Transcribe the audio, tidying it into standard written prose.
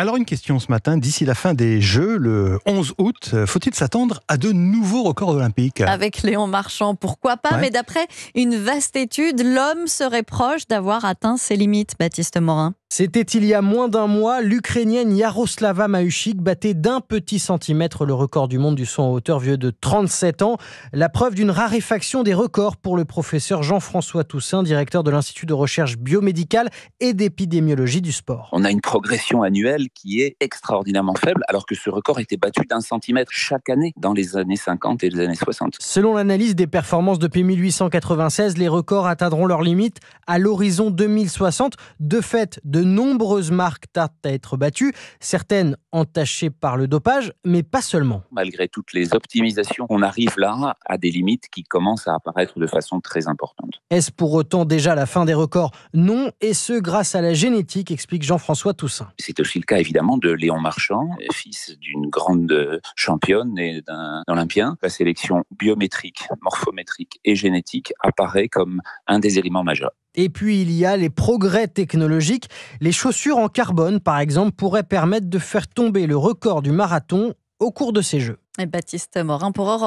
Alors une question ce matin, d'ici la fin des Jeux, le 11 août, faut-il s'attendre à de nouveaux records olympiques ? Avec Léon Marchand, pourquoi pas, Ouais. mais d'après une vaste étude, l'homme serait proche d'avoir atteint ses limites, Baptiste Morin. C'était il y a moins d'un mois, l'Ukrainienne Yaroslava Mahuchik battait d'un petit centimètre le record du monde du saut en hauteur vieux de 37 ans. La preuve d'une raréfaction des records pour le professeur Jean-François Toussaint, directeur de l'Institut de recherche biomédicale et d'épidémiologie du sport. On a une progression annuelle qui est extraordinairement faible, alors que ce record était battu d'1 centimètre chaque année dans les années 50 et les années 60. Selon l'analyse des performances depuis 1896, les records atteindront leurs limites à l'horizon 2060. De fait, de nombreuses marques tardent à être battues, certaines entachées par le dopage, mais pas seulement. Malgré toutes les optimisations, on arrive là à des limites qui commencent à apparaître de façon très importante. Est-ce pour autant déjà la fin des records ? Non, et ce grâce à la génétique, explique Jean-François Toussaint. C'est aussi le cas évidemment de Léon Marchand, fils d'une grande championne et d'un Olympien. La sélection biométrique, morphométrique et génétique apparaît comme un des éléments majeurs. Et puis il y a les progrès technologiques. Les chaussures en carbone, par exemple, pourraient permettre de faire tomber le record du marathon au cours de ces Jeux. Et Baptiste Morin pour Europe.